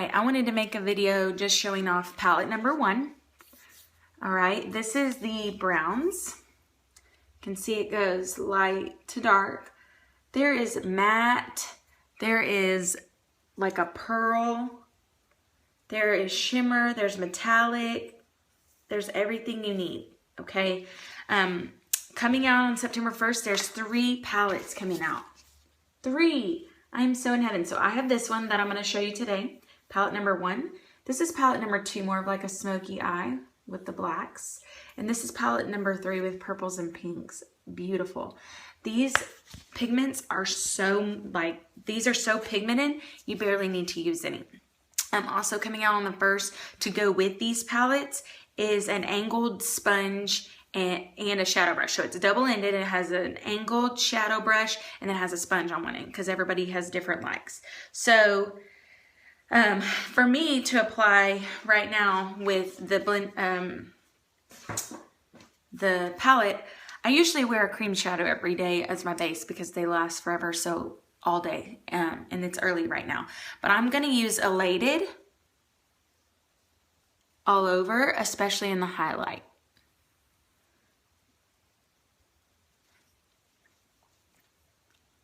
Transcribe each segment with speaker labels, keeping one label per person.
Speaker 1: right, I wanted to make a video just showing off palette number 1. All right, this is the browns. You can see it goes light to dark. There is matte, there is like a pearl, there is shimmer, there's metallic, there's everything you need, okay? Coming out on September 1st, there's 3 palettes coming out. 3! I'm so in heaven. So I have this one that I'm going to show you today, palette number 1. This is palette number 2, more of like a smoky eye with the blacks. And this is palette number 3 with purples and pinks. Beautiful. These pigments are so, these are so pigmented, you barely need to use any. Also coming out on the 1st to go with these palettes is an angled sponge and a shadow brush. So it's double-ended. It has an angled shadow brush and then has a sponge on one end because everybody has different likes. So for me to apply right now with the the palette, I usually wear a cream shadow every day as my base because they last forever, so all day, and it's early right now. But I'm gonna use Elated all over, especially in the highlight.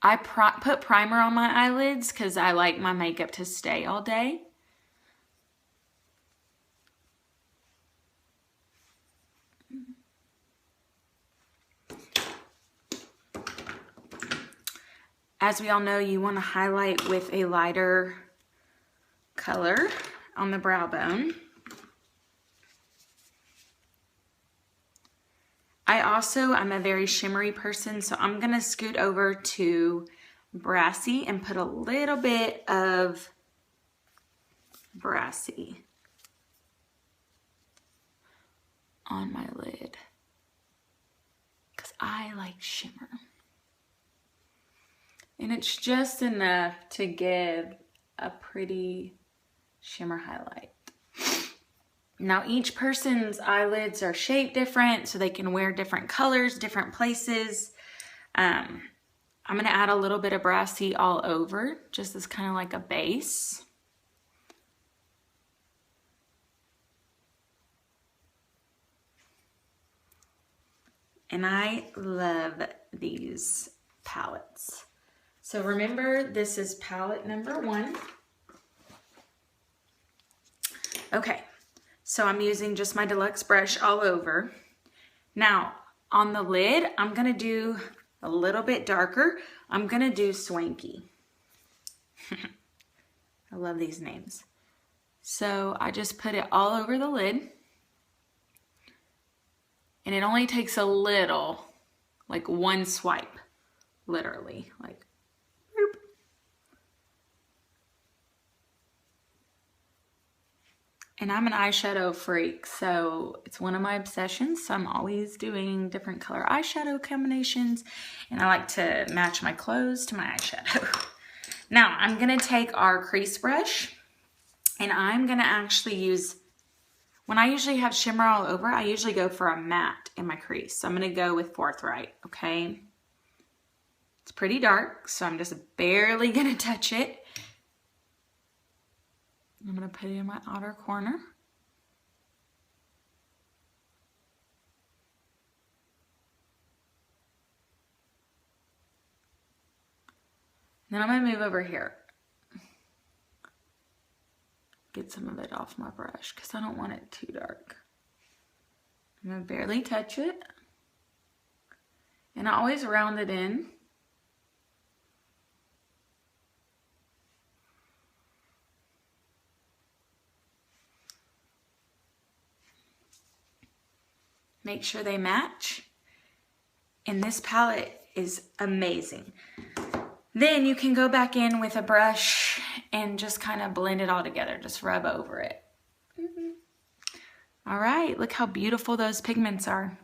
Speaker 1: I put primer on my eyelids because I like my makeup to stay all day. As we all know, you want to highlight with a lighter color on the brow bone. I'm a very shimmery person, so I'm gonna scoot over to Brassy and put a little bit of Brassy on my lid because I like shimmer. And it's just enough to give a pretty shimmer highlight. Now each person's eyelids are shaped different, so they can wear different colors, different places. I'm gonna add a little bit of Brassy all over, just as kind of like a base. And I love these palettes. So remember, this is palette number 1. Okay. So I'm using just my deluxe brush all over. Now on the lid, I'm gonna do a little bit darker. I'm gonna do Swanky. I love these names. So I just put it all over the lid. And it only takes a little, like one swipe, literally, like boop. And I'm an eyeshadow freak, so it's one of my obsessions. So I'm always doing different color eyeshadow combinations, and I like to match my clothes to my eyeshadow. Now I'm gonna take our crease brush, and I'm gonna actually use, when I usually have shimmer all over, I usually go for a matte in my crease. So I'm gonna go with Forthright, okay? It's pretty dark, so I'm just barely gonna touch it. I'm gonna put it in my outer corner. Then I'm gonna move over here. Get some of it off my brush because I don't want it too dark. I'm gonna barely touch it. And I always round it in. Make sure they match. And this palette is amazing. Then you can go back in with a brush and just kind of blend it all together. Just rub over it. All right, look how beautiful those pigments are.